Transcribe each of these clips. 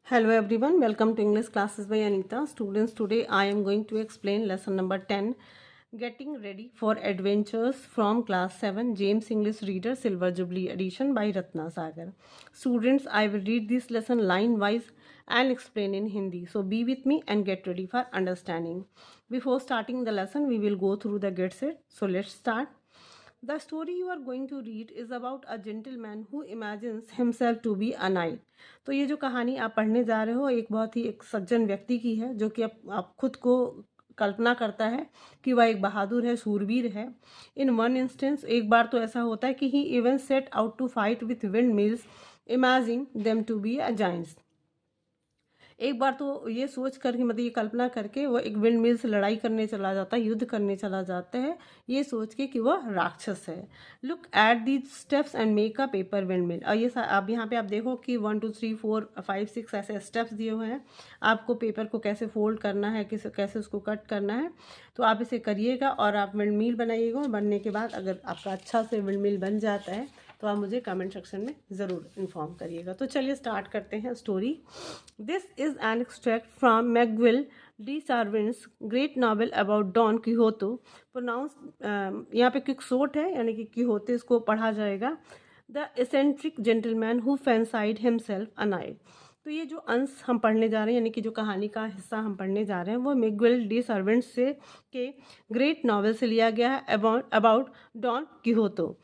Hello everyone, welcome to English classes by Anita. Students, today I am going to explain lesson number 10, Getting Ready for Adventures from class 7, James English Reader Silver Jubilee edition by Ratna Sagar. Students, I will read this lesson line wise and explain in Hindi. So be with me and get ready for understanding. Before starting the lesson, we will go through the get set. So let's start. The story you are going to read is about a gentleman who imagines himself to be a knight. तो ये जो कहानी आप पढ़ने जा रहे हो एक बहुत ही एक सज्जन व्यक्ति की है जो कि आप खुद को कल्पना करता है कि वह एक बहादुर है, शूरवीर है. इन वन इंस्टेंस एक बार तो ऐसा होता है कि he even set out to fight with windmills imagining them to be a giants. एक बार तो ये सोच कर मतलब ये कल्पना करके वो एक विंड मिल से लड़ाई करने चला जाता है, युद्ध करने चला जाता है, ये सोच के कि वह राक्षस है. Look at the steps and make a paper wind mill. और ये अब यहाँ पे आप देखो कि 1 2 3 4 5 6 ऐसे स्टेप्स दिए हुए हैं. आपको पेपर को कैसे फोल्ड करना है, कैसे उसको कट करना है, तो आप इसे करिएगा और आप विंड मिल बनाइएगा. बनने के बाद अगर आपका अच्छा से विंड मिल बन जाता है तो आप मुझे कमेंट सेक्शन में ज़रूर इन्फॉर्म करिएगा. तो चलिए स्टार्ट करते हैं story. This is an extract from Miguel de Cervantes great novel about Don Quixote. Pronounce यहाँ पे क्विक्सोट है यानी कि किहोते इसको पढ़ा जाएगा. The eccentric gentleman who fancied himself a knight. तो ये जो अंश हम पढ़ने जा रहे हैं यानी कि जो कहानी का हिस्सा हम पढ़ने जा रहे हैं वो मैगविल डी सर्वेंट्स से के ग्रेट नॉवेल से लिया गया है about Don Quixote.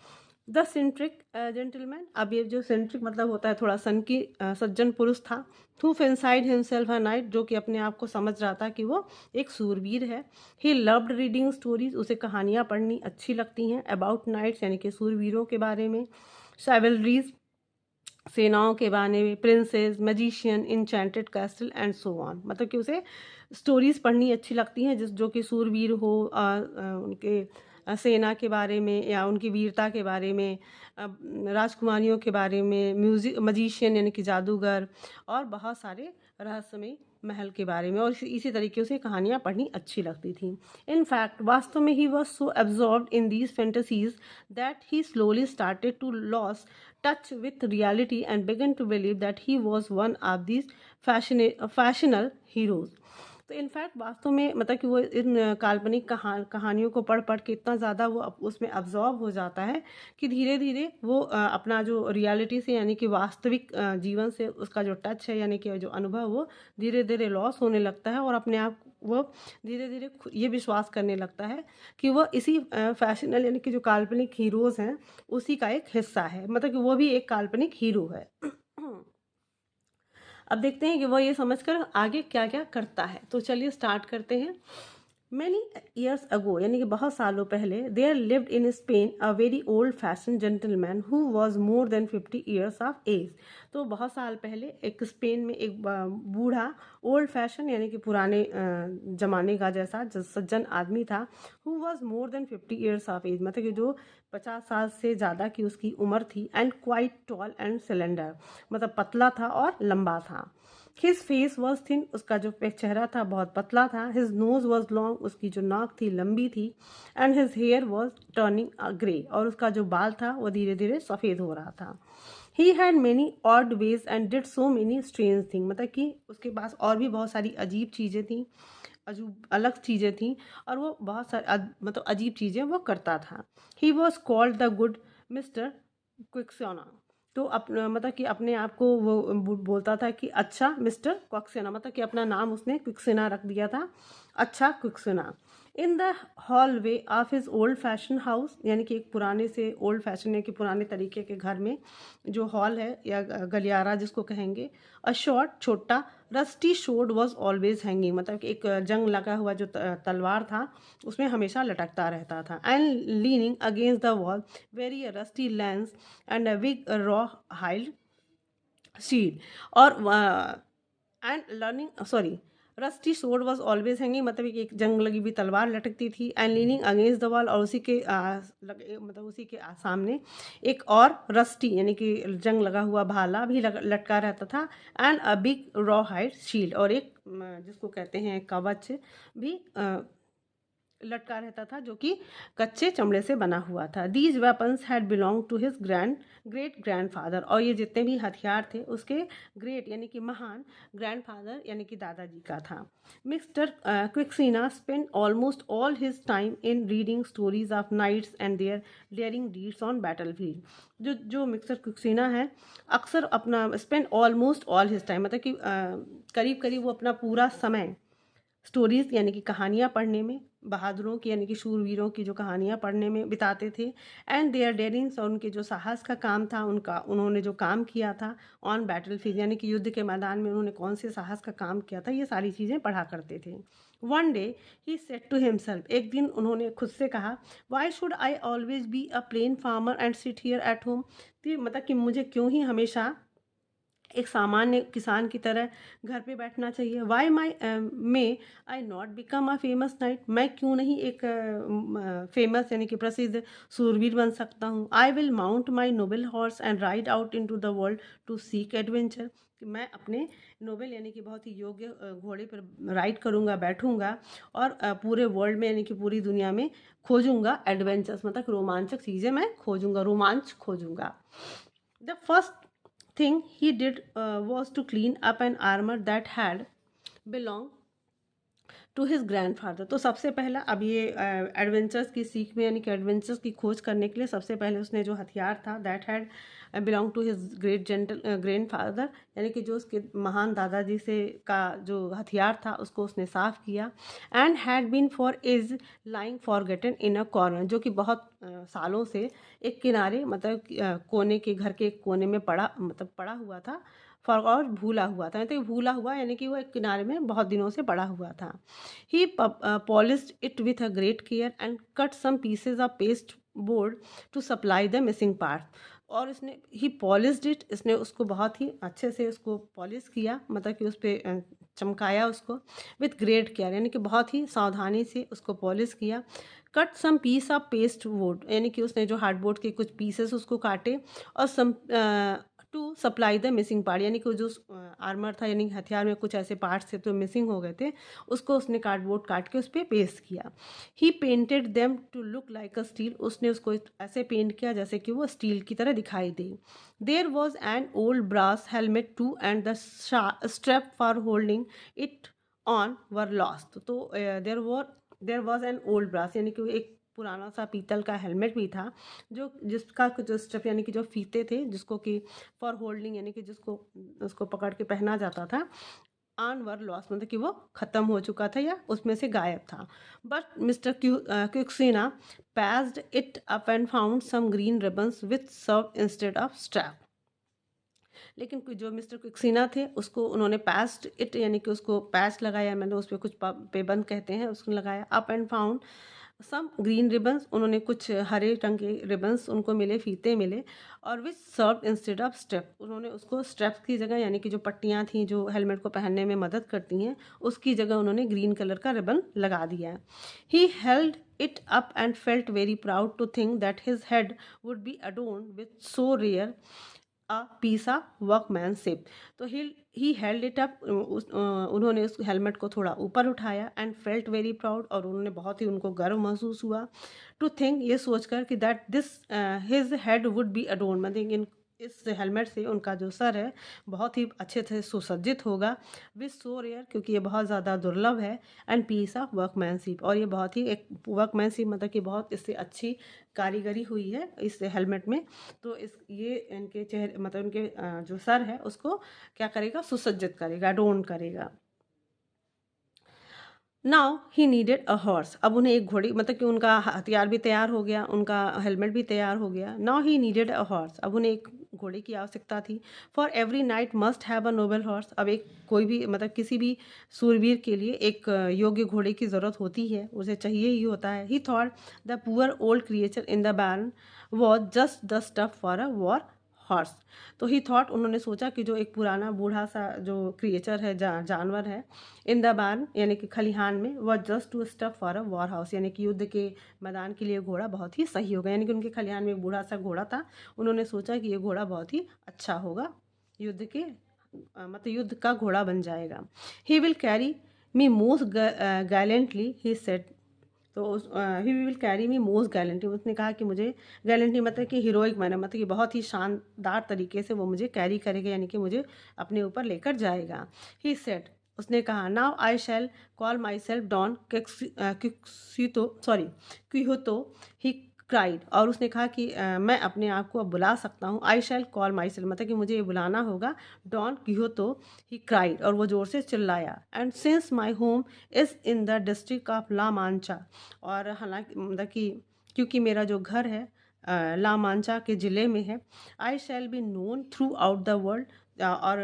The centric gentleman. अब ये जो सेंट्रिक मतलब होता है थोड़ा सन की सज्जन पुरुष था. Who fancied himself a night, जो कि अपने आप को समझ रहा था कि वो एक सूरवीर है. ही लव्ड रीडिंग स्टोरीज, उसे कहानियाँ पढ़नी अच्छी लगती हैं. अबाउट नाइट्स यानी कि सूरवीरों के बारे में. साइवलरीज, सेनाओं के बारे में. Princess, magician, enchanted castle and so on. मतलब कि उसे स्टोरीज़ पढ़नी अच्छी लगती हैं जो कि सूरवीर हो, उनके सेना के बारे में या उनकी वीरता के बारे में, राजकुमारियों के बारे में, म्यूजिक, मजिशियन यानी कि जादूगर, और बहुत सारे रहस्यमय महल के बारे में. और इसी तरीके से कहानियाँ पढ़नी अच्छी लगती थी. इन फैक्ट वास्तव में he was so absorbed in these fantasies that he slowly started to lose touch with reality and began to believe that he was one of these fictional heroes. तो इनफैक्ट वास्तव में मतलब कि वो इन काल्पनिक कहानियों को पढ़ पढ़ के इतना ज़्यादा वो उसमें अब्जॉर्ब हो जाता है कि धीरे धीरे वो अपना जो रियलिटी से यानी कि वास्तविक जीवन से उसका जो टच है यानी कि जो अनुभव वो धीरे धीरे लॉस होने लगता है. और अपने आप वो धीरे धीरे ये विश्वास करने लगता है कि वो इसी फैशनल यानी कि जो काल्पनिक हीरोज़ हैं उसी का एक हिस्सा है. मतलब कि वो भी एक काल्पनिक हीरो है. अब देखते हैं कि वो ये समझकर आगे क्या क्या करता है. तो चलिए स्टार्ट करते हैं. मैनी ईयर्स अगो यानी कि बहुत सालों पहले there lived in Spain a very old fashion gentleman who was more than 50 years of age. तो बहुत साल पहले एक स्पेन में एक बूढ़ा ओल्ड फैशन यानी कि पुराने ज़माने का जैसा सज्जन आदमी था. Who was more than 50 years of age मतलब कि जो 50 साल से ज़्यादा की उसकी उम्र थी. And quite tall and cylinder मतलब पतला था और लंबा था. हिज फेस वॉज थिन उसका जो चेहरा था बहुत पतला था. हिज नोज वॉज लॉन्ग उसकी जो नाक थी लंबी थी. And his hair was turning grey और उसका जो बाल था वो धीरे धीरे सफ़ेद हो रहा था. He had many odd ways and did so many strange thing मतलब कि उसके पास और भी बहुत सारी अजीब चीज़ें थी, अजूब अलग चीज़ें थी और वो बहुत सारी मतलब अजीब चीज़ें वो करता था. He was called the good Mister Quixana. तो अपना मतलब कि अपने आप को वो बोलता था कि अच्छा मिस्टर क्विक्सेना मतलब कि अपना नाम उसने क्विक्सेना रख दिया था, अच्छा Quixana. In the hallway of his old fashion house यानी कि एक पुराने से ओल्ड फैशन यानी कि पुराने तरीके के घर में जो हॉल है या गलियारा जिसको कहेंगे. अ शॉर्ट छोटा rusty assured was always hanging मतलब कि एक जंग लगा हुआ जो तलवार था उसमें हमेशा लटकता रहता था. And leaning against the wall very rusty lance and a big rawhide shield. और and learning sorry rusty sword was always hanging मतलब कि एक जंग लगी हुई तलवार लटकती थी. And leaning against the wall और उसी के मतलब उसी के सामने एक और रस्टी यानी कि जंग लगा हुआ भाला भी लटका रहता था. And a big raw hide shield और एक जिसको कहते हैं कवच भी लटका रहता था, जो कि कच्चे चमड़े से बना हुआ था। These weapons had belong to his great grandfather, और ये जितने भी हथियार थे उसके ग्रेट यानी कि महान ग्रैंडफादर यानी कि दादाजी का था। Mister Quixana spend almost all his time in reading stories of knights and their daring deeds on battlefield. जो मिस्टर क्विक्सिना है, अक्सर अपना spend almost all his time मतलब कि करीब करीब वो अपना पूरा समय स्टोरीज यानी कि कहानियाँ पढ़ने में, बहादुरों की यानी कि शूरवीरों की जो कहानियाँ पढ़ने में बिताते थे। एंड देयर डेयरिंग्स, और उनके जो साहस का काम था, उनका उन्होंने जो काम किया था ऑन बैटल फील्ड यानी कि युद्ध के मैदान में उन्होंने कौन से साहस का काम किया था, ये सारी चीज़ें पढ़ा करते थे। One day he said to himself, एक दिन उन्होंने खुद से कहा, why should I always be a plain farmer and sit here at home. मतलब कि मुझे क्यों ही हमेशा एक सामान्य किसान की तरह घर पे बैठना चाहिए। Why my may I not become a famous knight, मैं क्यों नहीं एक फेमस यानी कि प्रसिद्ध सूरवीर बन सकता हूँ। I will mount my noble horse and ride out into the world to seek adventure, कि मैं अपने नोबल यानी कि बहुत ही योग्य घोड़े पर राइड करूँगा, बैठूँगा और पूरे वर्ल्ड में यानी कि पूरी दुनिया में खोजूँगा एडवेंचर्स, मतलब रोमांचक चीज़ें मैं खोजूँगा, रोमांच खोजूँगा। The first thing he did was to clean up an armor that had belonged to his grandfather. तो सबसे पहला अब ये एडवेंचर्स की सीख में यानी कि एडवेंचर्स की खोज करने के लिए सबसे पहले उसने जो हथियार था that had belong to his grandfather यानी कि जो उसके महान दादाजी से का जो हथियार था उसको उसने साफ़ किया। And had been for is lying forgotten in a corner, जो कि बहुत सालों से एक किनारे मतलब कोने के घर के एक कोने में पड़ा हुआ था, और भूला हुआ था। तो भूला हुआ यानी कि वो एक किनारे में बहुत दिनों से पड़ा हुआ था। He polished it with a great care and cut some pieces of paste board to supply the missing part, और इसने ही पॉलिश्ड इट, इसने उसको बहुत ही अच्छे से उसको पॉलिश किया, मतलब कि उस पर चमकाया उसको, विथ ग्रेट केयर यानी कि बहुत ही सावधानी से उसको पॉलिश किया। Cut some piece of paste board यानी कि उसने जो हार्डबोर्ड के कुछ पीसेस उसको काटे, और some to supply the missing part यानी कि जो आर्मर था यानी हथियार में कुछ ऐसे पार्ट्स थे तो मिसिंग हो गए थे, उसको उसने कार्डबोर्ड काट के उस पर पेस्ट किया। He painted them to look like a steel, उसने उसको ऐसे पेंट किया जैसे कि वो स्टील की तरह दिखाई दे। There was an old brass helmet too and the strap for holding it on were lost. तो there was an old brass यानी कि एक पुराना सा पीतल का हेलमेट भी था, जिसका जो स्ट्रप यानी कि जो फीते थे जिसको कि फॉर होल्डिंग यानी कि जिसको उसको पकड़ के पहना जाता था, ऑन वर लॉस मतलब कि वो ख़त्म हो चुका था या उसमें से गायब था। But mister Quixana patched it up and found some green ribbons with serve instead of strap. लेकिन जो मिस्टर क्विक्सिना थे उसको उन्होंने पैस्ड इट यानी कि उसको पैच लगाया, मतलब उस पर कुछ पेबंद कहते हैं, उसको लगाया। Up and found some green ribbons, उन्होंने कुछ हरे रंग के रिबन्स उनको मिले, फीते मिले, और विच सर्व इंस्टेड ऑफ स्ट्रेप, उन्होंने उसको स्ट्रेप्स की जगह यानी कि जो पट्टियाँ थी जो हेलमेट को पहनने में मदद करती हैं उसकी जगह उन्होंने ग्रीन कलर का रिबन लगा दिया। He held it up and felt very proud to think that his head would be adorned with so rare a piece of workmanship. तो ही हेल्ड इट अप, उन्होंने उस हेलमेट को थोड़ा ऊपर उठाया, एंड फेल्ट वेरी प्राउड, और उन्होंने बहुत ही उनको गर्व महसूस हुआ, टू थिंक ये सोचकर कि that this his head would be adorn, मतलब इस हेलमेट से उनका जो सर है बहुत ही अच्छे से सुसज्जित होगा, विथ सो रेयर क्योंकि ये बहुत ज़्यादा दुर्लभ है, एंड पीस ऑफ वर्कमैनशिप, और ये बहुत ही एक वर्कमैनशिप मतलब कि बहुत इससे अच्छी कारीगरी हुई है इस हेलमेट में। तो इस ये इनके चेहरे मतलब इनके जो सर है उसको क्या करेगा, सुसज्जित करेगा, अडोर्न करेगा। Now he needed a horse, अब उन्हें एक घोड़ी, मतलब कि उनका हथियार भी तैयार हो गया, उनका हेलमेट भी तैयार हो गया। Now he needed a horse, अब उन्हें एक घोड़े की आवश्यकता थी। For every night must have a Nobel horse, अब एक कोई भी मतलब किसी भी सूरवीर के लिए एक योग्य घोड़े की ज़रूरत होती है, उसे चाहिए ही होता है। He thought the poor old creature in the barren was just the stuff for a war horse. तो ही थॉट, उन्होंने सोचा कि जो एक पुराना बूढ़ा सा जो क्रिएचर है, जानवर है, इन द बार्न यानी कि खलिहान में, वह just to stuff for a war house यानी कि युद्ध के मैदान के लिए घोड़ा बहुत ही सही होगा, यानी कि उनके खलिहान में एक बूढ़ा सा घोड़ा था, उन्होंने सोचा कि ये घोड़ा बहुत ही अच्छा होगा, युद्ध के मतलब युद्ध का घोड़ा बन जाएगा। He will carry me most gallantly he said, तो he will carry me most gallantly, उसने कहा कि मुझे गैलेंटली मतलब कि हीरोइक मैनर, मतलब कि बहुत ही शानदार तरीके से वो मुझे कैरी करेगा, यानी कि मुझे अपने ऊपर लेकर जाएगा। ही सेड, उसने कहा, now I shall call myself Don Quixote, he cried, और उसने कहा कि मैं अपने आप को अब बुला सकता हूँ। आई शैल कॉल माई सेल्फ मतलब कि मुझे ये बुलाना होगा डॉन क्विहोतो, ही क्राइड, और वो ज़ोर से चिल्लाया। And since my home is in the district of La Mancha, और हालांकि मतलब कि क्योंकि मेरा जो घर है ला मांचा के ज़िले में है, I shall be known throughout the world, और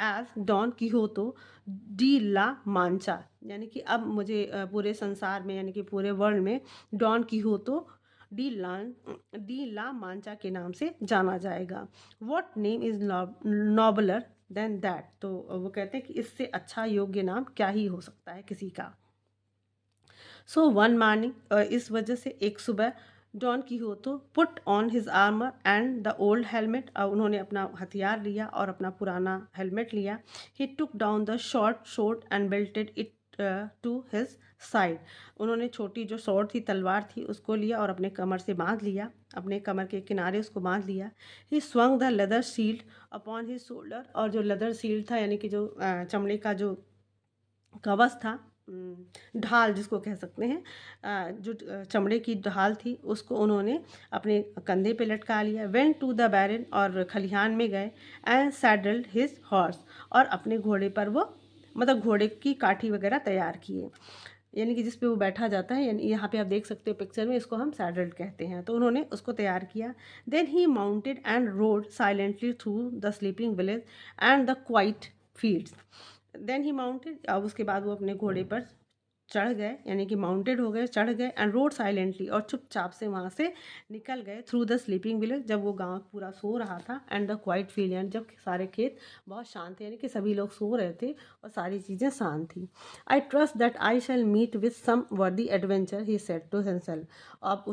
as Don Quixote de la Mancha, यानी कि अब मुझे पूरे संसार में यानी कि पूरे वर्ल्ड में डॉन कीहोतो डी ला मांचा के नाम से जाना जाएगा। What name is nobler than that, तो वो कहते हैं कि इससे अच्छा योग्य नाम क्या ही हो सकता है किसी का। सो वन मॉर्निंग, इस वजह से एक सुबह Don Quixote put on his armour and the old helmet, उन्होंने अपना हथियार लिया और अपना पुराना हेलमेट लिया। He took down the short short and belted it to his side, उन्होंने छोटी जो शॉर्ट थी, तलवार थी, उसको लिया और अपने कमर से बांध लिया, अपने कमर के किनारे उसको बांध लिया। ही swung the leather shield upon his shoulder, और जो लेदर शील्ड था यानी कि जो चमड़े का जो कवच था, ढाल जिसको कह सकते हैं, जो चमड़े की ढाल थी, उसको उन्होंने अपने कंधे पे लटका लिया। वेंट टू द बैरन, और खलिहान में गए। एंड सैडल्ड हिज हॉर्स, और अपने घोड़े पर वो मतलब घोड़े की काठी वगैरह तैयार किए, यानी कि जिस पे वो बैठा जाता है, यानी यहाँ पे आप देख सकते हो पिक्चर में, इसको हम सैडल्ड कहते हैं। तो उन्होंने उसको तैयार किया। Then he mounted and rode silently through the sleeping village and the quiet fields. Then he mounted, अब उसके बाद वो अपने घोड़े पर चढ़ गए, यानी कि माउंटेड हो गए, चढ़ गए। एंड रोड साइलेंटली, और चुपचाप से वहाँ से निकल गए। थ्रू द स्लीपिंग विलेज, जब वो गांव पूरा सो रहा था। एंड द क्वाइट फील्ड, यानी जब सारे खेत बहुत शांत थे, यानी कि सभी लोग सो रहे थे और सारी चीज़ें शांत थी। I trust that I shall meet with some worthy adventure, he said to himself. अब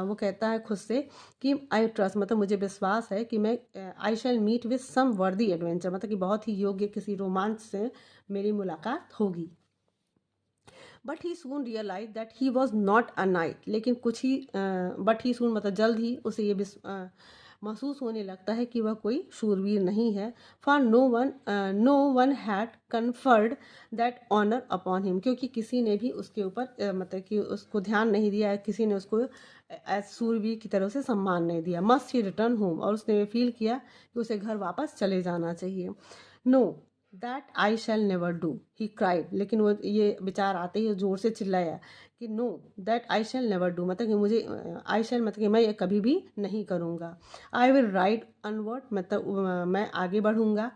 वो कहता है खुद से कि आई ट्रस्ट मतलब मुझे विश्वास है कि मैं आई shall meet with some worthy adventure मतलब कि बहुत ही योग्य किसी रोमांच से मेरी मुलाकात होगी। But he soon realize that he was not a knight, लेकिन कुछ ही बट ही सून मतलब जल्द ही उसे ये महसूस होने लगता है कि वह कोई शूरवीर नहीं है। For no one had conferred that honour upon him, क्योंकि किसी ने भी उसके ऊपर मतलब कि उसको ध्यान नहीं दिया, किसी ने उसको एज शूरवीर की तरह से सम्मान नहीं दिया। मस्ट ही रिटर्न होम, और उसने फील किया कि उसे घर वापस चले जाना चाहिए। Know that I shall never do, he cried, लेकिन वो ये विचार आते ही जोर से चिल्लाया कि know that I shall never do, मतलब कि मुझे आई शैल मतलब कि मैं ये कभी भी नहीं करूँगा। आई विल राइड अनवर्ड, मतलब मैं आगे बढ़ूँगा।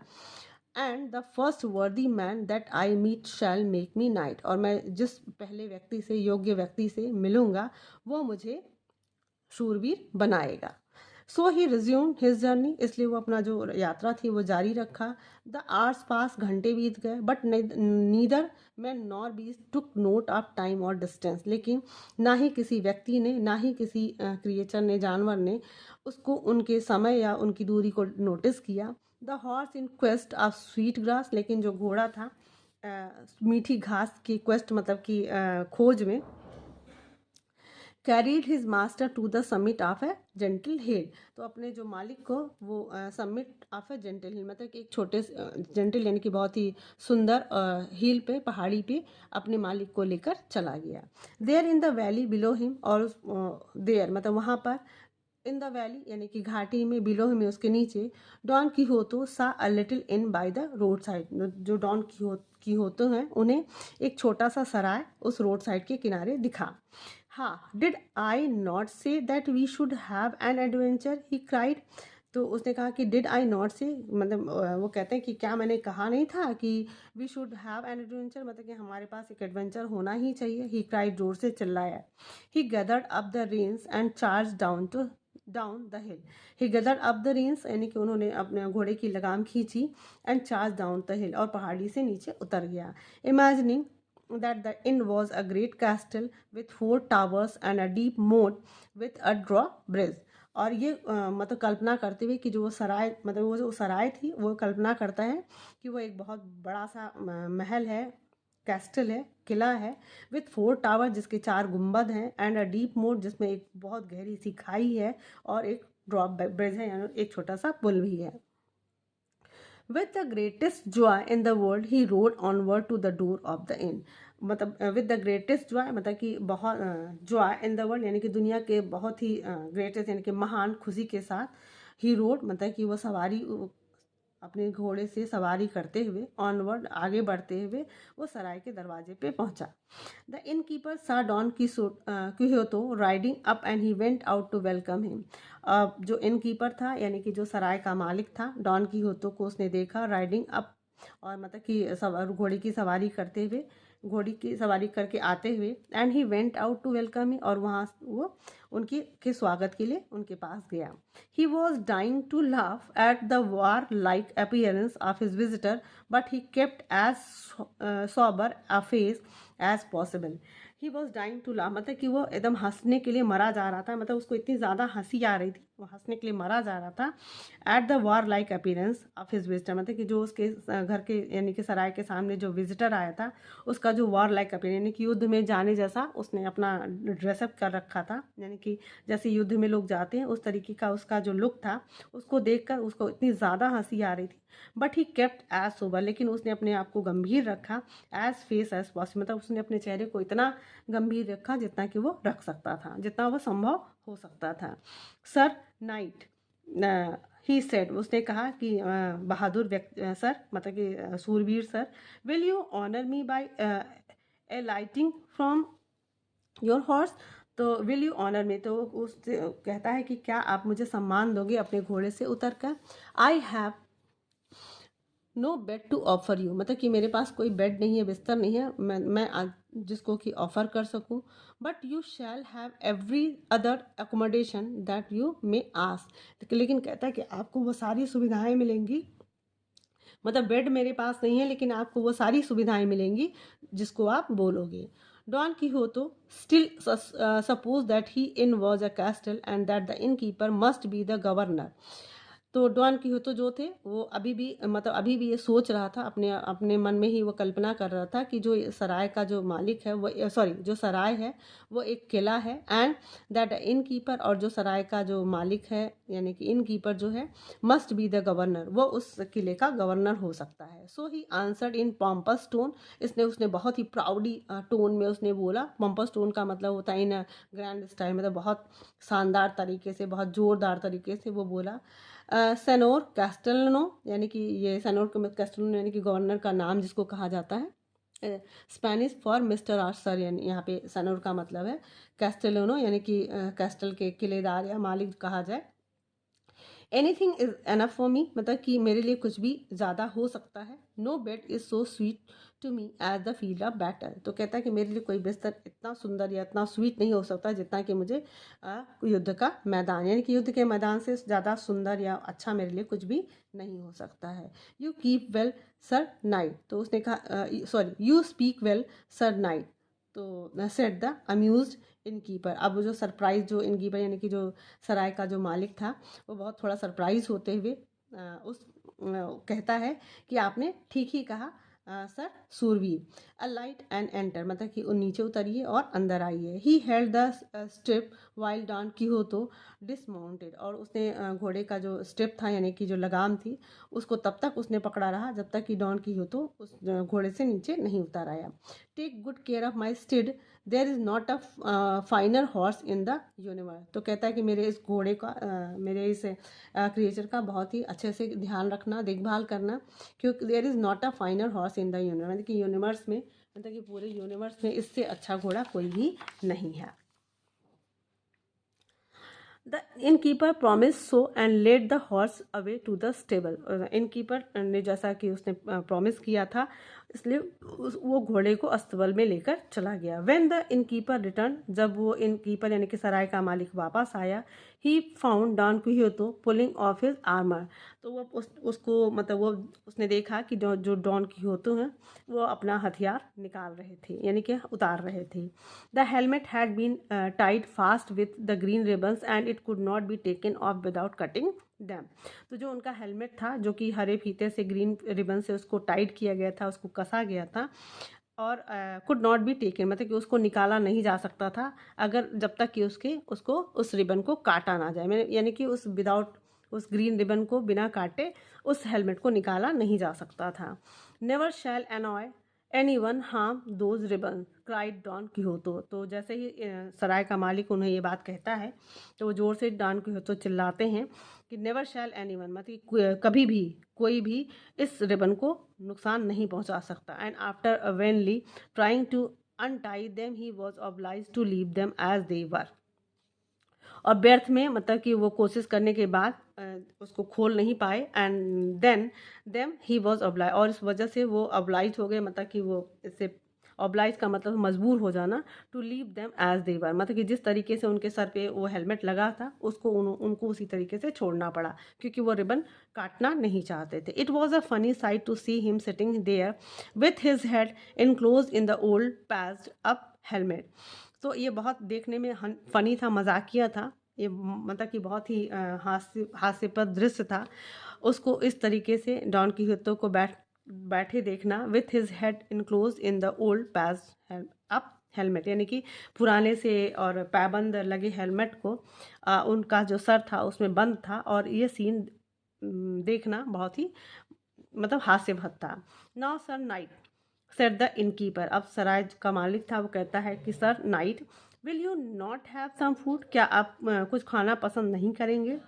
And the first worthy man that I meet shall make me knight, और मैं जिस पहले व्यक्ति से, योग्य व्यक्ति से मिलूँगा, वो मुझे शूरवीर बनाएगा। सो ही रिज्यूम हिज जर्नी, इसलिए वो अपना जो यात्रा थी वो जारी रखा। द आवर्स पास, घंटे बीत गए। But neither man nor beast took note of time और डिस्टेंस, लेकिन ना ही किसी व्यक्ति ने, ना ही किसी क्रिएचर ने, जानवर ने उसको उनके समय या उनकी दूरी को नोटिस किया। The horse in quest of sweet grass, लेकिन जो घोड़ा था मीठी घास की क्वेस्ट मतलब कि खोज में, carried his master to the summit of a gentle hill, तो अपने जो मालिक को वो summit of a gentle hill मतलब कि एक छोटे जेंटल यानी कि बहुत ही सुंदर हिल पे, पहाड़ी पे अपने मालिक को लेकर चला गया। There in the valley below him, और देयर मतलब वहाँ पर, इन द वैली यानी कि घाटी में, बिलो में उसके नीचे, डॉन कीहोतो सा a little in by the road side, जो डॉन कीहोतो हैं उन्हें एक छोटा सा सराय उस रोड साइड के किनारे दिखा। हाँ, did I not say that we should have an adventure, he cried, तो उसने कहा कि डिड आई नॉट से मतलब वो कहते हैं कि क्या मैंने कहा नहीं था कि we should have an adventure, मतलब कि हमारे पास एक एडवेंचर होना ही चाहिए। ही क्राइड, जोर से चिल्लाया। He gathered up the reins and charge down the hill, he gathered up the reins यानी कि उन्होंने अपने घोड़े की लगाम खींची। And charge down the hill, और पहाड़ी से नीचे उतर गया। Imagining that the inn was a great castle with 4 towers and a deep moat with a drawbridge, और ये मतलब कल्पना करते हुए कि जो वो सराय मतलब वो जो सराय थी, वो कल्पना करता है कि वो एक बहुत बड़ा सा महल है कैस्टल है, किला है, विथ 4 टावर जिसके 4 गुंबद हैं, एंड अ डीप मोट जिसमें एक बहुत गहरी सी खाई है, और एक ड्रॉप ब्रिज है यानी एक छोटा सा पुल भी है। With the greatest joy in the world he rode onward to the door of the inn. मतलब विद द ग्रेटेस्ट जॉय मतलब कि बहुत जॉय इन द वर्ल्ड यानी कि दुनिया के बहुत ही ग्रेटेस्ट यानी कि महान खुशी के साथ, ही रोड मतलब कि वो सवारी अपने घोड़े से सवारी करते हुए ऑनवर्ड आगे बढ़ते हुए वो सराय के दरवाजे पे पहुंचा। The innkeeper saw Don Quixote riding up and he went out to welcome him. जो इन कीपर था यानी कि जो सराय का मालिक था, डॉन क्विहोतो को उसने देखा राइडिंग अप, और मतलब कि घोड़े की सवारी करते हुए, घोड़ी की सवारी करके आते हुए, and he went out to welcome him, और वहाँ वो उनकी के स्वागत के लिए उनके पास गया। He was dying to laugh at the warlike appearance of his visitor, but he kept as sober a face as possible. He was dying to laugh मतलब कि वो एकदम हंसने के लिए मरा जा रहा था, मतलब उसको इतनी ज़्यादा हंसी आ रही थी, वो हंसने के लिए मरा जा रहा था। Eight the warlike appearance of his visitor मतलब कि जो उसके घर के यानी कि सराय के सामने जो विजिटर आया था, उसका जो वार लाइक अपीयरेंस यानी कि युद्ध में जाने जैसा उसने अपना ड्रेसअप कर रखा था, यानी कि जैसे युद्ध में लोग जाते हैं उस तरीके का उसका जो लुक था, उसको देखकर उसको इतनी ज़्यादा हंसी आ रही थी। But he kept as sober लेकिन उसने अपने आप को गंभीर रखा, एज फेस एज पॉसिबल मतलब उसने अपने चेहरे को इतना गंभीर रखा जितना कि वो रख सकता था, जितना वो संभव हो सकता था। सर नाइट ही सेड उसने कहा कि बहादुर व्यक्ति सर मतलब कि सूरवीर sir, will you honour me by alighting from your horse. तो विल यू ऑनर मी तो उससे कहता है कि क्या आप मुझे सम्मान दोगे अपने घोड़े से उतर कर। I have no bed to offer you मतलब कि मेरे पास कोई बेड नहीं है, बिस्तर नहीं है मैं जिसको कि ऑफर कर सकूं। But you shall have every other accommodation that you may ask लेकिन कहता है कि आपको वो सारी सुविधाएं मिलेंगी, मतलब बेड मेरे पास नहीं है लेकिन आपको वो सारी सुविधाएं मिलेंगी जिसको आप बोलोगे। Don Quixote still suppose that the inn was a castle and that the innkeeper must be the governor. तो डॉन कीहोतो जो थे वो अभी भी ये सोच रहा था, अपने अपने मन में ही वो कल्पना कर रहा था कि जो सराय का जो मालिक है वो जो सराय है वो एक किला है, एंड दैट इन कीपर और जो सराय का जो मालिक है यानी कि इन कीपर जो है मस्ट बी द गवर्नर, वो उस किले का गवर्नर हो सकता है। So he answered in pompous tone उसने बहुत ही प्राउडी टोन में उसने बोला। पॉम्पस टोन का मतलब होता है इन ग्रैंड स्टाइल, मतलब बहुत शानदार तरीके से, बहुत जोरदार तरीके से वो बोला। सेनोर कैस्टेलनो यानी कि ये सेनोर कैस्टेलनो यानी कि गवर्नर का नाम जिसको कहा जाता है, Spanish for mister or sir, यानी यहाँ पे सेनोर का मतलब है कैस्टेलनो यानी कि कैस्टल के किलेदार या मालिक कहा जाए। Anything is enough for me मतलब कि मेरे लिए कुछ भी ज़्यादा हो सकता है। No bed is so sweet to me as the field of battle तो कहता है कि मेरे लिए कोई बिस्तर इतना सुंदर या इतना स्वीट नहीं हो सकता जितना कि मुझे युद्ध का मैदान, यानी कि युद्ध के मैदान से ज़्यादा सुंदर या अच्छा मेरे लिए कुछ भी नहीं हो सकता है। You keep well sir knight तो उसने कहा you speak well sir knight तो said the amuse innkeeper. अब जो सरप्राइज जो इन कीपर यानी कि जो सराय का जो मालिक था वो बहुत थोड़ा सरप्राइज होते हुए कहता है कि आपने ठीक ही कहा सर सूरवीर। अ लाइट एंड एंटर मतलब कि नीचे उतरिए और अंदर आइए। He held the stirrup while Don Quixote dismounted और उसने घोड़े का जो स्ट्रिप था यानी कि जो लगाम थी उसको तब तक उसने पकड़ा रहा जब तक कि डॉन कीहोतो उस घोड़े से नीचे नहीं उतर आया। Take good care of my steed there is not a finer horse in the universe तो कहता है कि मेरे इस घोड़े का मेरे इस क्रिएचर का बहुत ही अच्छे से ध्यान रखना, देखभाल करना, क्योंकि there is not a finer horse in the universe मतलब कि यूनिवर्स में मतलब कि पूरे यूनिवर्स में इससे अच्छा घोड़ा कोई भी नहीं है। The innkeeper promise so and led the horse away to the stable. Innkeeper ने जैसा कि उसने प्रॉमिस किया था इसलिए वो घोड़े को अस्तबल में लेकर चला गया। व्हेन द इनकीपर रिटर्न जब वो इनकीपर यानी कि सराय का मालिक वापस आया, he found Don Quixote pulling off his armour तो वो उसको मतलब वो उसने देखा कि जो डॉन क्विहोतो हैं वो अपना हथियार निकाल रहे थे यानी कि उतार रहे थे। The helmet had been tied fast with the green ribbons and it could not be taken off without cutting them तो जो उनका हेलमेट था जो कि हरे फीते से ग्रीन रिबन से उसको टाइट किया गया था, उसको कसा गया था और कुड नॉट बी टेकन, मतलब कि उसको निकाला नहीं जा सकता था अगर जब तक कि उसको उस रिबन को काटा ना जाए, यानी कि उस ग्रीन रिबन को बिना काटे उस हेलमेट को निकाला नहीं जा सकता था। Never shall annoy anyone harm those ribbon cried Don Quixote. तो जैसे ही सराय का मालिक उन्हें ये बात कहता है तो वो जोर से डॉन किहोतो चिल्लाते हैं कि नेवर शैल एनीवन, मतलब कभी भी कोई भी इस रिबन को नुकसान नहीं पहुंचा सकता। And after vainly trying to untie them he was oblige to leave them as they were. और व्यर्थ में, मतलब कि वो कोशिश करने के बाद उसको खोल नहीं पाए। And then he was obliged, और इस वजह से वो ऑब्लाइज हो गए, मतलब कि वो इससे ऑब्लाइज का मतलब मजबूर हो जाना, to leave them as they were, मतलब कि जिस तरीके से उनके सर पे वो हेलमेट लगा था उसको उनको उसी तरीके से छोड़ना पड़ा, क्योंकि वो रिबन काटना नहीं चाहते थे। It was a funny sight to see him sitting there with his head enclosed in the old patched up helmet. तो ये बहुत देखने में फनी था, मजाकिया था, ये मतलब कि बहुत ही हास्यप्रद दृश्य था। उसको इस तरीके से डॉन कीहोतो को बैठे देखना, with his head enclosed in the old patch up helmet, यानी कि पुराने से और पैबंद लगे हेलमेट को उनका जो सर था उसमें बंद था, और ये सीन देखना बहुत ही मतलब हास्यभर था। Now sir knight said the innkeeper, अब सराय का मालिक था वो कहता है कि sir knight will you not have some food, क्या आप कुछ खाना पसंद नहीं करेंगे?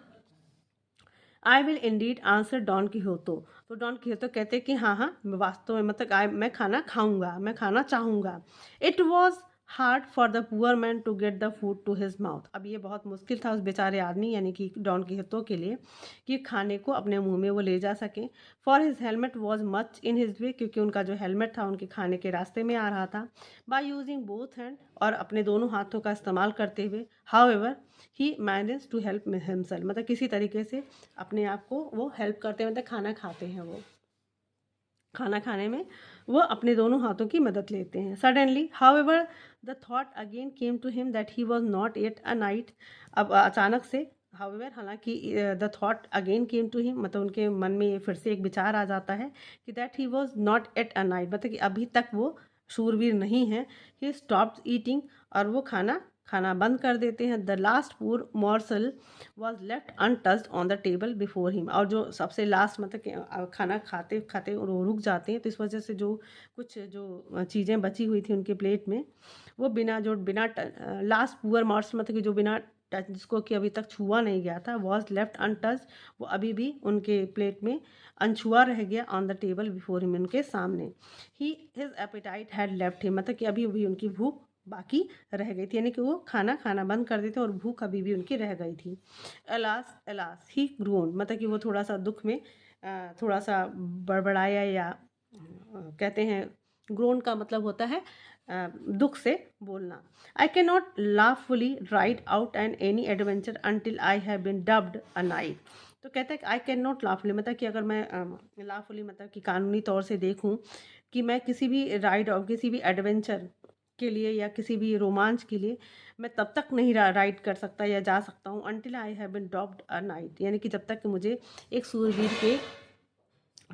I will indeed answer Don Quixote. तो डॉन कीहोतो कहते कि हाँ हाँ वास्तव में, मतलब मैं खाना खाऊंगा, मैं खाना चाहूँगा। It was hard for the poor man to get the food to his mouth. अब ये बहुत मुश्किल था उस बेचारे आदमी यानी कि डॉन कीहोतो के लिए कि खाने को अपने मुंह में वो ले जा सके। For his helmet was much in his way, क्योंकि उनका जो हेलमेट था उनके खाने के रास्ते में आ रहा था। बाय यूजिंग बोथ हैंड, और अपने दोनों हाथों का इस्तेमाल करते हुए, however he managed to help himself, मतलब किसी तरीके से अपने आप को वो हेल्प करते हैं, मतलब खाना खाते हैं, वो खाना खाने में वो अपने दोनों हाथों की मदद लेते हैं। Suddenly however the thought again came to him that he was not yet a knight. अब अचानक से हाउएवर, हालांकि the thought again came to him, मतलब उनके मन में फिर से एक विचार आ जाता है कि that he was not at a knight, मतलब कि अभी तक वो शूरवीर नहीं है। ही स्टॉप्ड ईटिंग, और वो खाना बंद कर देते हैं। द लास्ट पूर morsel was left untouched on the table before him, और जो सबसे लास्ट, मतलब कि खाना खाते खाते रुक जाते हैं, तो इस वजह से जो कुछ जो चीज़ें बची हुई थी उनके प्लेट में, वो बिना लास्ट पुअर मॉर्सल, मतलब कि जो बिना टच, जिसको कि अभी तक छुआ नहीं गया था, वॉज लेफ्ट अनटच्ड, वो अभी भी उनके प्लेट में अनछुआ रह गया, on the table before him, उनके सामने। His appetite had left him, मतलब कि अभी भी उनकी भूख बाकी रह गई थी, यानी कि वो खाना बंद कर देते और भूख अभी भी उनकी रह गई थी। एलास एलास ही ग्रोन, मतलब कि वो थोड़ा सा दुख में थोड़ा सा बड़बड़ाया, या कहते हैं ग्रोन का मतलब होता है दुख से बोलना। I can not lawfully ride out an any adventure until I have been dubbed a knight. तो कहता है कि आई कैन नॉट लाफुली, मतलब कि अगर मैं लाफुली मतलब कि कानूनी तौर से देखूं कि मैं किसी भी राइड और किसी भी एडवेंचर के लिए या किसी भी रोमांच के लिए मैं तब तक नहीं राइड कर सकता या जा सकता हूँ, until I have bin doped a night, यानी कि जब तक कि मुझे एक सूरवीर के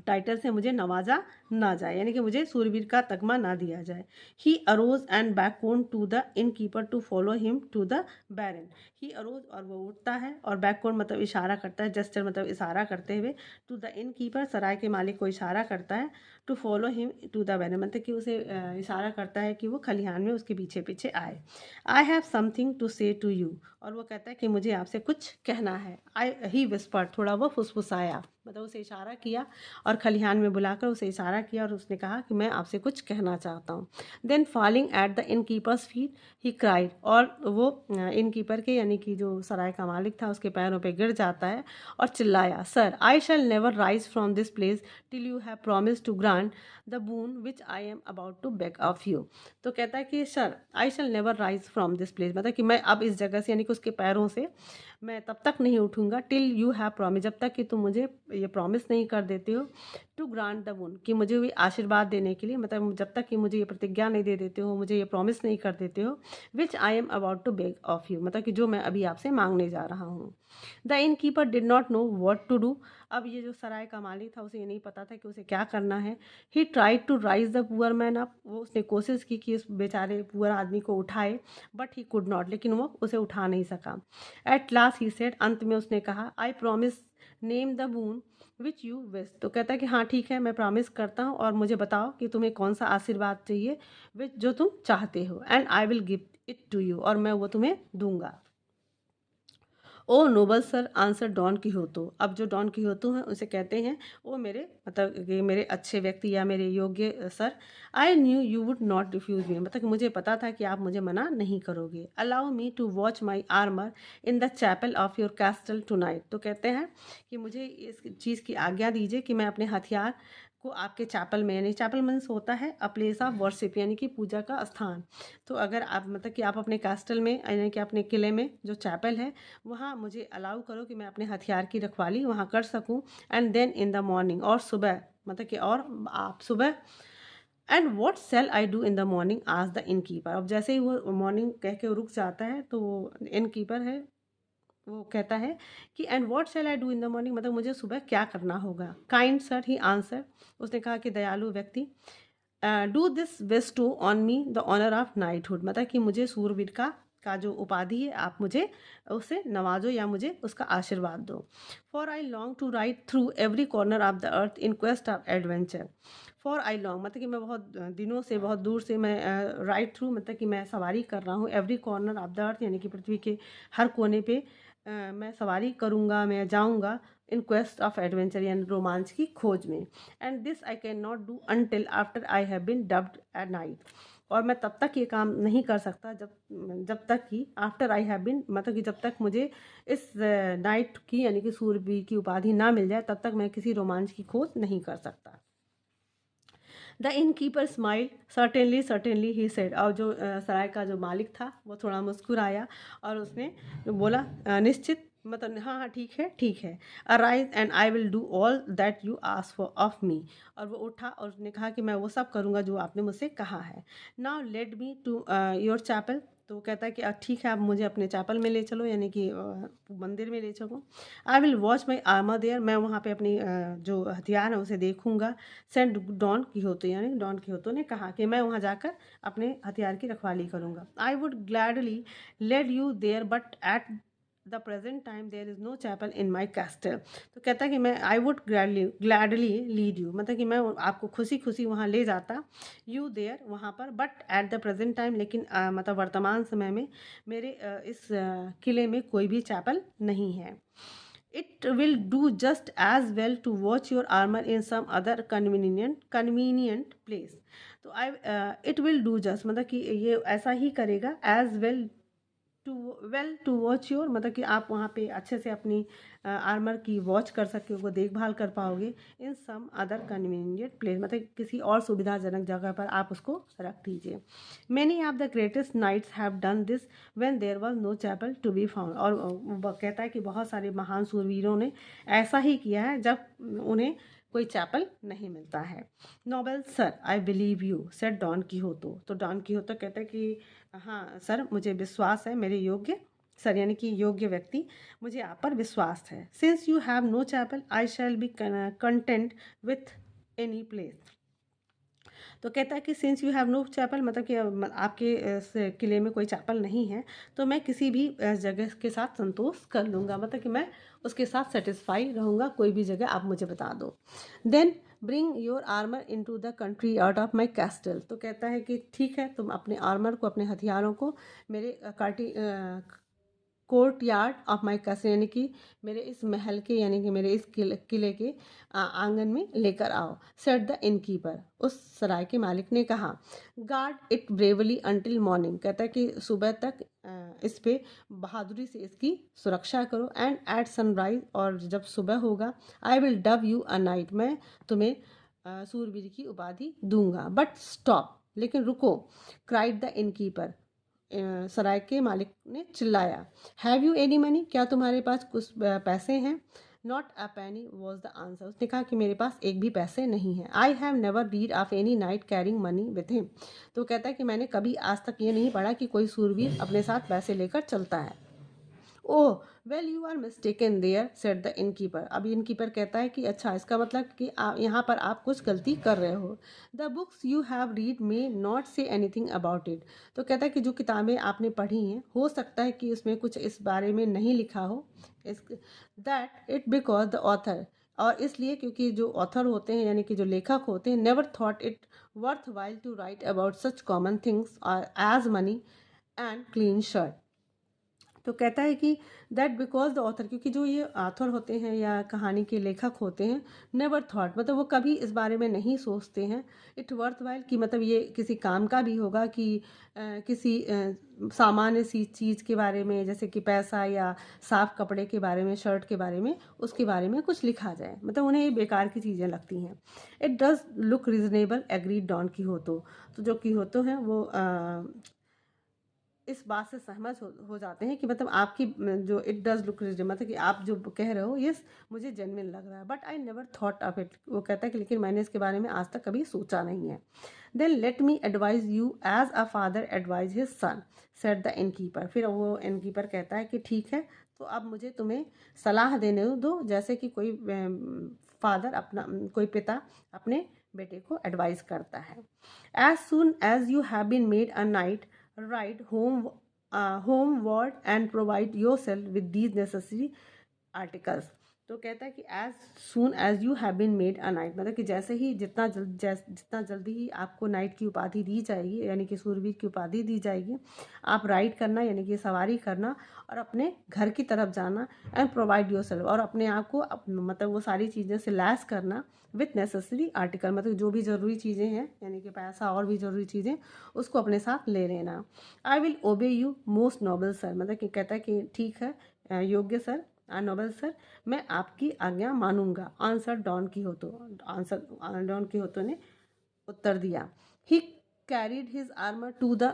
टाइटल से मुझे नवाजा ना जाए, यानी कि मुझे सूरवीर का तगमा ना दिया जाए। He arose and beckon to the innkeeper to follow him to the barn. He arose, और वो उठता है, और बैकओन मतलब इशारा करता है, जेस्चर मतलब इशारा करते हुए, टू द इन कीपर सराय के मालिक को इशारा करता है, to follow him to the barn, मतलब कि उसे इशारा करता है कि वो खलिहान में उसके पीछे पीछे आए। आई हैव समथिंग टू से टू यू, और वो कहता है कि मुझे आपसे कुछ कहना है। ही विस्पर, थोड़ा वो फुसफुसाया, मतलब उसे इशारा किया और खलिहान में बुलाकर उसे इशारा किया, और उसने कहा कि मैं आपसे कुछ कहना चाहता हूँ। Then falling at the innkeeper's feet he cried, और वो इन कीपर के यानी कि जो सराय का मालिक था उसके पैरों पे गिर जाता है और चिल्लाया, sir I shall never rise from this place till you have promise to grant the boon which I am about to beg of you. तो कहता है कि sir I shall never rise from this place, मतलब कि मैं अब इस जगह से यानी कि उसके पैरों से मैं तब तक नहीं उठूंगा, टिल यू हैव प्रॉमिस, जब तक कि तुम मुझे ये प्रॉमिस नहीं कर देते हो, टू ग्रांट द बून, कि मुझे भी आशीर्वाद देने के लिए, मतलब जब तक कि मुझे ये प्रतिज्ञा नहीं दे देते हो, मुझे ये प्रॉमिस नहीं कर देते हो, which I am about to beg of you, मतलब कि जो मैं अभी आपसे मांगने जा रहा हूँ। The innkeeper did not know what to do, अब ये जो सराय का मालिक था उसे ये नहीं पता था कि उसे क्या करना है। He tried to raise the poor man up, वो उसने कोशिश की कि उस बेचारे पुअर आदमी को उठाए, बट ही कुड नॉट, लेकिन वो उसे उठा नहीं सका। एट लास्ट ही सेड, अंत में उसने कहा, I promise name the boon which you wish, तो कहता है कि हाँ ठीक है, मैं प्रॉमिस करता हूँ और मुझे बताओ कि तुम्हें कौन सा आशीर्वाद चाहिए, विच जो तुम चाहते हो, and I will give it to you, और मैं वो तुम्हें दूंगा। O noble sir, answer Don Quixote, अब जो डॉन किहोतो हैं उसे कहते हैं, वो मेरे मतलब कि मेरे अच्छे व्यक्ति या मेरे योग्य sir, I knew you would not refuse me, मतलब कि मुझे पता था कि आप मुझे मना नहीं करोगे। Allow me to watch my armour in the chapel of your castle tonight, तो कहते हैं कि मुझे इस चीज़ की आज्ञा दीजिए कि मैं अपने हथियार को आपके चैपल में, यानी चैपल मीन्स होता है अ प्लेस ऑफ वर्शिप, यानी कि पूजा का स्थान, तो अगर आप मतलब कि आप अपने कैस्टल में, यानी कि अपने किले में जो चैपल है वहाँ मुझे अलाउ करो कि मैं अपने हथियार की रखवाली वहाँ कर सकूँ। And then in the morning, और सुबह, मतलब कि और आप सुबह, and what shall I do in the morning आज द इन कीपर, अब जैसे ही वो मॉर्निंग कह के रुक जाता है तो वो इन कीपर है, वो कहता है कि and what shell I do in the morning, मतलब मुझे सुबह क्या करना होगा। काइंड सर, ही आंसर, उसने कहा कि दयालु व्यक्ति, do this bestow on me the honour of knighthood, मतलब कि मुझे सूरवीर का जो उपाधि है आप मुझे उससे नवाजो या मुझे उसका आशीर्वाद दो। For I long to ride through every corner of the earth in quest of adventure, for I long मतलब कि मैं बहुत दिनों से, बहुत दूर से मैं राइड थ्रू मतलब कि मैं सवारी कर रहा हूँ, एवरी कॉर्नर ऑफ द अर्थ यानी कि पृथ्वी के हर कोने पे मैं सवारी करूँगा, मैं जाऊँगा, इन क्वेस्ट ऑफ एडवेंचर यानी रोमांच की खोज में। And this I can not do until after I have been dubbed a knight, और मैं तब तक ये काम नहीं कर सकता जब तक कि आफ्टर आई हैव बीन, मतलब कि जब तक मुझे इस नाइट की यानी कि सूरवीर की उपाधि ना मिल जाए तब तक मैं किसी रोमांच की खोज नहीं कर सकता। The in keeper smile, certainly certainly he said, और जो सराय का जो मालिक था वो थोड़ा मुस्कुराया और उसने बोला निश्चित, मतलब हाँ हाँ ठीक है ठीक है। Arise and I will do all that you ask for of me, और वो उठा और उसने कहा कि मैं वो सब करूँगा जो आपने मुझसे कहा है। Now lead me to your chapel, तो वो कहता है कि ठीक है आप मुझे अपने चैपल में ले चलो, यानी कि मंदिर में ले चलो। I will watch my armour there, मैं वहाँ पे अपनी जो हथियार है उसे देखूंगा। सेंट डॉन किहोतो, यानी डॉन किहोतो ने कहा कि मैं वहाँ जाकर अपने हथियार की रखवाली करूँगा। I would gladly lead you there but at the present time there is no chapel in my castle, तो कहता है कि मैं I would gladly lead you, मतलब कि मैं आपको खुशी खुशी वहाँ ले जाता, यू देयर वहाँ पर, but at the present time, लेकिन मतलब वर्तमान समय में मेरे इस किले में कोई भी चैपल नहीं है। It will do just as well to watch your armor in some other convenient place, तो I it will do just मतलब कि ये ऐसा ही करेगा, as well to watch your, मतलब कि आप वहाँ पे अच्छे से अपनी आर्मर की वॉच कर सकोगे, देखभाल कर पाओगे, इन सम अदर कन्वीनियंट प्लेस, मतलब किसी और सुविधाजनक जगह पर आप उसको रख दीजिए। Many of the greatest knights have done this when there was no chapel to be found, और वो कहता है कि बहुत सारे महान सूरवीरों ने ऐसा ही किया है जब उन्हें कोई चैपल नहीं मिलता है। Noble sir, I believe you said Don Quixote, तो डॉन कीहोतो कहता है कि हाँ सर मुझे विश्वास है, मेरे योग्य सर यानी कि योग्य व्यक्ति, मुझे आप पर विश्वास है। Since you have no chapel I shall be content with any place, तो कहता है कि since you have no chapel, मतलब कि आपके इस किले में कोई चैपल नहीं है तो मैं किसी भी जगह के साथ संतोष कर लूँगा, मतलब कि मैं उसके साथ सेटिस्फाई रहूँगा, कोई भी जगह आप मुझे बता दो। Then bring your armour into the country out of my castle, तो कहता है कि ठीक है तुम अपने आर्मर को, अपने हथियारों को मेरे court yard of my castle, यानी कि मेरे इस महल के, यानी कि मेरे इस किले के आंगन में लेकर आओ। सेट द इनकीपर, उस सराय के मालिक ने कहा। Guard it bravely until morning, कहता है कि सुबह तक इस पे बहादुरी से इसकी सुरक्षा करो। एंड एट सनराइज, और जब सुबह होगा, I will dub you a night, मैं तुम्हें सूरवीर की उपाधि दूंगा। बट स्टॉप, लेकिन रुको, क्राइड द इनकीपर, सराय के मालिक ने चिल्लाया। हैव यू एनी मनी, क्या तुम्हारे पास कुछ पैसे हैं। Not a Penney was the answer. उसने कहा कि मेरे पास एक भी पैसे नहीं है। I have never read of any night carrying money with him. तो कहता है कि मैंने कभी आज तक ये नहीं पढ़ा कि कोई सूरवीर अपने साथ पैसे लेकर चलता है। Oh well you are mistaken there said the innkeeper. अब इनकीपर कहता है कि अच्छा, इसका मतलब कि यहाँ पर आप कुछ गलती कर रहे हो। The books you have read may not say anything about it. तो कहता है कि जो किताबें आपने पढ़ी हैं हो सकता है कि उसमें कुछ इस बारे में नहीं लिखा हो। That it because the author, और इसलिए क्योंकि जो ऑथर होते हैं यानी कि जो लेखक होते हैं, never thought it worthwhile to write about such common things as money and clean shirt. तो कहता है कि दैट बिकॉज द ऑथर, क्योंकि जो ये ऑथर होते हैं या कहानी के लेखक होते हैं, नेवर थॉट मतलब वो कभी इस बारे में नहीं सोचते हैं, इट वर्थ वाइल कि मतलब ये किसी काम का भी होगा कि किसी सामान्य सी चीज़ के बारे में, जैसे कि पैसा या साफ कपड़े के बारे में, शर्ट के बारे में, उसके बारे में कुछ लिखा जाए, मतलब उन्हें ये बेकार की चीज़ें लगती हैं। It does look reasonable agreed Don Quixote. तो जो कीहोतो हैं वो इस बात से सहमत हो जाते हैं कि मतलब आपकी जो इट डज लुक रिजनेबल, मतलब कि आप जो कह रहे हो यस मुझे जेन्युइन लग रहा है, but I never thought of it. वो कहता है कि लेकिन मैंने इसके बारे में आज तक कभी सोचा नहीं है। Then let me advise you as a father advise his son said the innkeeper. फिर वो इनकीपर कहता है कि ठीक है, तो अब मुझे तुम्हें सलाह देने दो, जैसे कि कोई फादर अपना कोई पिता अपने बेटे को एडवाइस करता है। As soon as you have been made a knight write homeward and provide yourself with these necessary articles। तो कहता है कि as soon as you have been made a knight, मतलब कि जैसे ही जितना जल्दी ही आपको नाइट की उपाधि दी जाएगी, यानी कि सूरवीर की उपाधि दी जाएगी, आप राइड करना यानी कि सवारी करना और अपने घर की तरफ जाना, एंड प्रोवाइड योर सेल्फ, और अपने आप को मतलब वो सारी चीज़ें से लैस करना विथ नेसेसरी आर्टिकल, मतलब जो भी ज़रूरी चीज़ें हैं यानी कि पैसा और भी ज़रूरी चीज़ें उसको अपने साथ ले लेना। I will obey you most noble sir, मतलब कि कहता है कि ठीक है योग्य सर, नोबल सर, मैं आपकी आज्ञा मानूंगा। Answer Don Quixote, answer Don Quixote ने उत्तर दिया। He carried his armour to the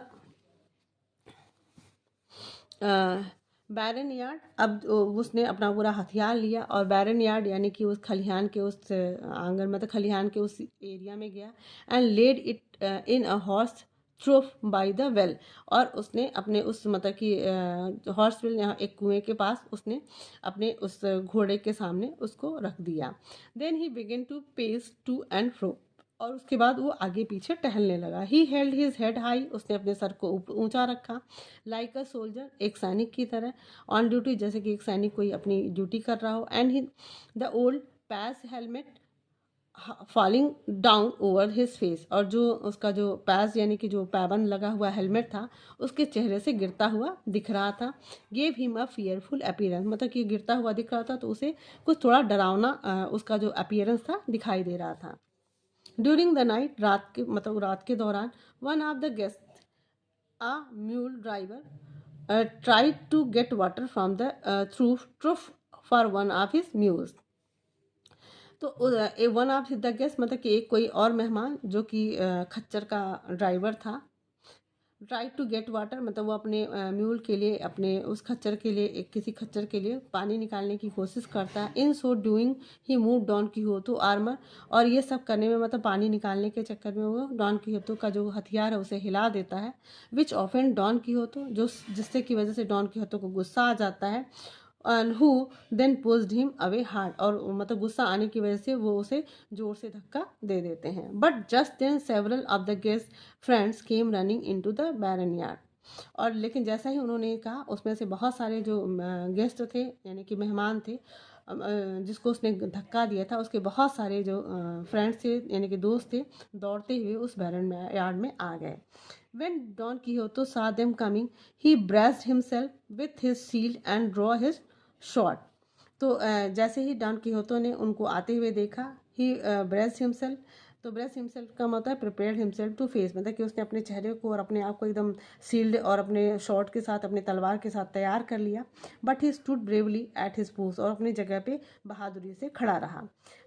barnyard. अब उसने अपना पूरा हथियार लिया और बैरन यार्ड यानी कि उस खलिहान के उस आंगन, मतलब खलिहान के उस एरिया में गया, and laid it in a horse trough by the well. और उसने अपने उस मतलब कि हॉर्स वेल यहाँ एक कुएं के पास उसने अपने उस घोड़े के सामने उसको रख दिया। Then he begin to pace to and fro, और उसके बाद वो आगे पीछे टहलने लगा। He held his head high, उसने अपने सर को ऊंचा रखा, लाइक अ सोल्जर, एक सैनिक की तरह, ऑन ड्यूटी, जैसे कि एक सैनिक कोई अपनी ड्यूटी कर रहा हो, एंड ही द ओल्ड पैस helmet falling down over his face, और जो उसका जो पैस यानी कि जो पैबंद लगा हुआ हेलमेट था उसके चेहरे से गिरता हुआ दिख रहा था। Gave him a fearful appearance, मतलब कि गिरता हुआ दिख रहा था तो उसे कुछ थोड़ा डरावना उसका जो अपीयरेंस था दिखाई दे रहा था। ड्यूरिंग द नाइट, रात के मतलब रात के दौरान, one of the guest a mule driver tried to get water from the trough for one of his mules. तो वन ऑफ द गेस्ट मतलब कि एक कोई और मेहमान जो कि खच्चर का ड्राइवर था, ट्राई टू गेट वाटर मतलब वो अपने म्यूल के लिए, अपने उस खच्चर के लिए, एक किसी खच्चर के लिए पानी निकालने की कोशिश करता है। In so doing he move Don Quixote armour, और ये सब करने में मतलब पानी निकालने के चक्कर में वो डॉन कीहोतो का जो हथियार है उसे हिला देता है। विच ऑफेंड डॉन कीहोतो, जो जिससे की वजह से डॉन कीहोतो को गुस्सा आ जाता है। And who then pushed him away hard, और मतलब गुस्सा आने की वजह से वो उसे जोर से धक्का दे देते हैं। But just then several of the guest friends came running into the barnyard, और लेकिन जैसा ही उन्होंने कहा उसमें से बहुत सारे जो गेस्ट थे यानी कि मेहमान थे, जिसको उसने धक्का दिया था उसके बहुत सारे जो फ्रेंड्स थे यानी कि दोस्त थे, दौड़ते हुए उस बैरन यार्ड में आ गए। When Don Quixote saw them coming, he braced himself with his shield and drew his sword। तो जैसे ही डॉन किहोतो ने उनको आते हुए देखा, ही ब्रेस्ड हिमसेल्फ, तो ब्रेस्ड हिमसेल्फ का मतलब है प्रिपेयर्ड हिमसेल्फ टू फेस, मतलब कि उसने अपने चेहरे को और अपने आप को एकदम सील्ड और अपने शॉर्ट के साथ, अपने तलवार के साथ तैयार कर लिया। But he stood bravely at his post, और अपनी जगह पे बहादुरी से खड़ा रहा।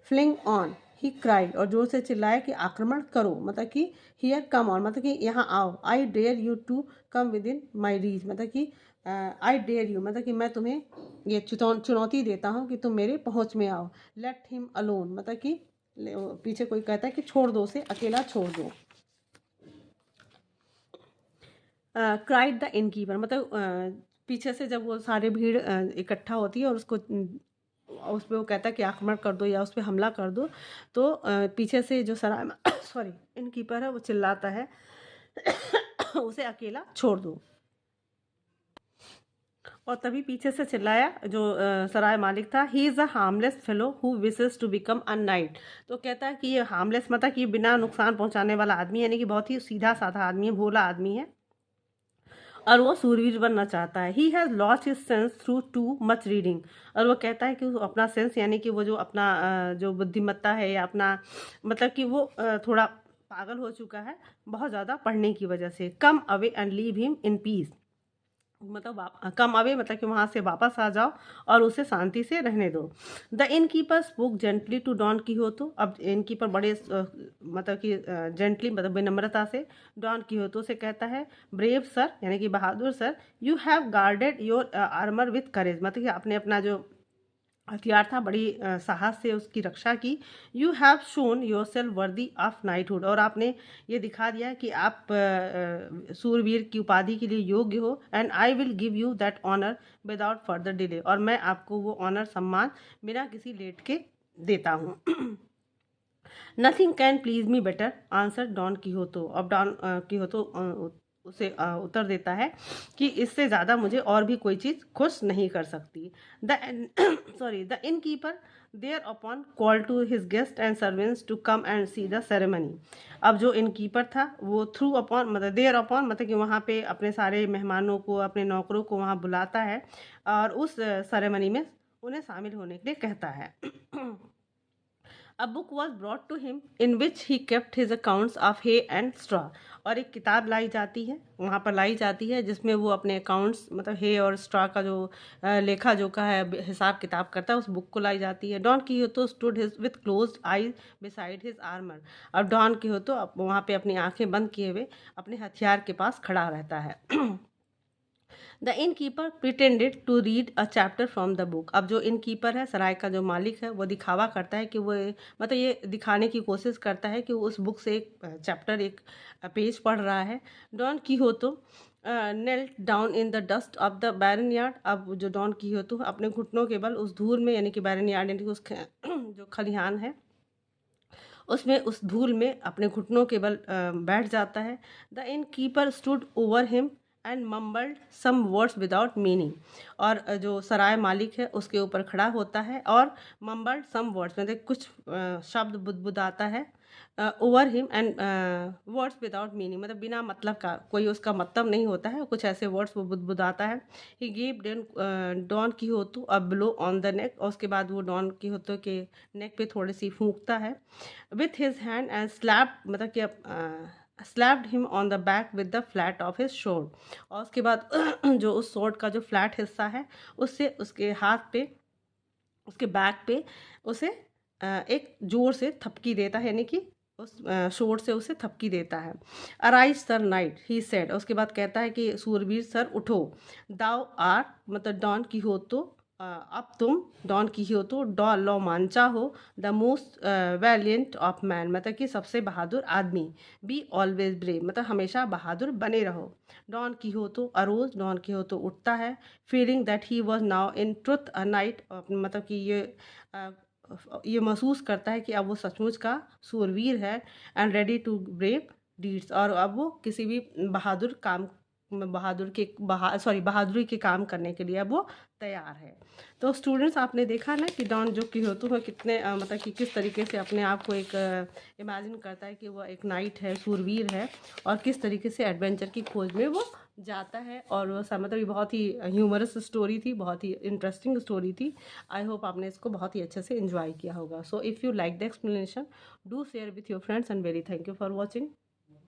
फ्लिंग ऑन ही क्राइड, और जोर से चिल्लाया कि आक्रमण करो, मतलब कि हियर कम ऑन, मतलब कि यहाँ आओ। I dare you to come within my reach, मतलब कि आई डेयर यू, मतलब कि मैं तुम्हें ये चुनौती देता हूँ कि तुम मेरे पहुँच में आओ। लेट हिम अलोन, मतलब कि पीछे कोई कहता है कि छोड़ दो उसे, अकेला छोड़ दो। क्राइड द इनकीपर, मतलब पीछे से जब वो सारे भीड़ इकट्ठा होती है और उसको उस पर वो कहता है कि आक्रमण कर दो या उस पर हमला कर दो, तो पीछे से जो सराय सॉरी इनकीपर है वो चिल्लाता है उसे अकेला छोड़ दो। और तभी पीछे से चिल्लाया जो सराय मालिक था, he is a harmless fellow who wishes to become a knight. तो कहता है कि ये हार्मलेस मतलब कि बिना नुकसान पहुंचाने वाला आदमी, यानी कि बहुत ही सीधा साधा आदमी है, भोला आदमी है और वो सूरवीर बनना चाहता है। He has lost his sense through too much reading. और वो कहता है कि वो अपना सेंस यानी कि वो जो अपना जो बुद्धिमत्ता है या अपना मतलब कि वो थोड़ा पागल हो चुका है बहुत ज़्यादा पढ़ने की वजह से। Come away and leave him in peace, मतलब कम अवे मतलब कि वहाँ से वापस आ जाओ और उसे शांति से रहने दो। The innkeeper spoke gently to Don Quixote. अब इन कीपर बड़े मतलब कि जेंटली मतलब विनम्रता से डॉन कीहोतो से कहता है, ब्रेव सर यानी कि बहादुर sir, you have guarded your armour with courage, मतलब कि आपने अपना जो हथियार था बड़ी साहस से उसकी रक्षा की। You have shown your self worthy of knighthood, और आपने ये दिखा दिया कि आप सूरवीर की उपाधि के लिए योग्य हो। And I will give you that honour without further delay, और मैं आपको वो ऑनर सम्मान बिना किसी लेट के देता हूँ। Nothing can please me better answer Don Quixote. अब डॉन कीहोतो उसे उत्तर देता है कि इससे ज़्यादा मुझे और भी कोई चीज़ खुश नहीं कर सकती। The sorry the innkeeper thereupon call to his guest and servants to come and see the ceremony. अब जो इन कीपर था वो थ्रू अपॉन मतलब देयर अपॉन मतलब कि वहाँ पे अपने सारे मेहमानों को, अपने नौकरों को वहाँ बुलाता है और उस सेरेमनी में उन्हें शामिल होने के लिए कहता है। A book was brought to him in which he kept his accounts of hay and straw। और एक किताब लाई जाती है, वहाँ पर लाई जाती है जिसमें वो अपने अकाउंट्स मतलब हे और स्ट्रॉ का जो लेखा जोखा है, हिसाब किताब करता है, उस बुक को लाई जाती है। Don Quixote stood his with closed eyes beside his armour. अब डॉन कीहोतो वहाँ पे अपनी आंखें बंद किए हुए अपने हथियार के पास खड़ा रहता है। The innkeeper pretended to read a chapter from the book. अब जो इन कीपर है, सराय का जो मालिक है, वो दिखावा करता है कि वो मतलब ये दिखाने की कोशिश करता है कि वो उस बुक से एक चैप्टर एक पेज पढ़ रहा है। Don Quixote knelt down in the dust of the barnyard. अब जो डॉन कीहोतो अपने घुटनों के बल उस धूल में यानी कि बैरन यार्ड यानी कि उस जो खलिहान है उसमें उस धूल में अपने घुटनों के बल बैठ जाता है। The innkeeper stood over him and mumbled some words without meaning. और जो सराय मालिक है उसके ऊपर खड़ा होता है और मम्बल्ड सम वर्ड्स मतलब कुछ शब्द बुदबुदाता है over him and words without meaning, मतलब बिना मतलब का, कोई उसका मतलब नहीं होता है, कुछ ऐसे वर्ड्स वो बुदबुदाता है। He give Don Quixote a blow on the neck, और उसके बाद वो डॉन कीहोतो के नेक पे थोड़ी सी फूंकता है with his hand and slap मतलब कि slapped him on the back with the flat of his assured. और उसके बाद जो उस शोर्ड का जो फ्लैट हिस्सा है उससे उसके हाथ पे उसके बैक पे उसे एक जोर से थपकी देता है, यानी कि उस शोर से उसे थपकी देता है। Arise sir night he said, उसके बाद कहता है कि सूरवीर सर उठो। दाउ आर मतलब डॉन कीहोतो अब तुम डॉन कीहोतो डॉ लॉ मांचा हो the most valiant of man, मतलब कि सबसे बहादुर आदमी। बी ऑलवेज ब्रेव मतलब हमेशा बहादुर बने रहो। डॉन कीहोतो अरोज, डॉन कीहोतो उठता है, feeling that he was now in truth a knight, मतलब कि ये महसूस करता है कि अब वो सचमुच का सूरवीर है and ready to brave deeds, और अब वो किसी भी बहादुर काम बहादुरी के काम करने के लिए अब वो तैयार है। तो स्टूडेंट्स आपने देखा ना कि डॉन जो कीहोतो है कितने मतलब कि किस तरीके से अपने आप को एक इमेजिन करता है कि वो एक नाइट है, सूरवीर है, और किस तरीके से एडवेंचर की खोज में वो जाता है। और वो मतलब ये बहुत ही ह्यूमरस स्टोरी थी, बहुत ही इंटरेस्टिंग स्टोरी थी। आई होप आपने इसको बहुत ही अच्छे से एंजॉय किया होगा। So if you like the explanation do share with your friends and very thank you for watching.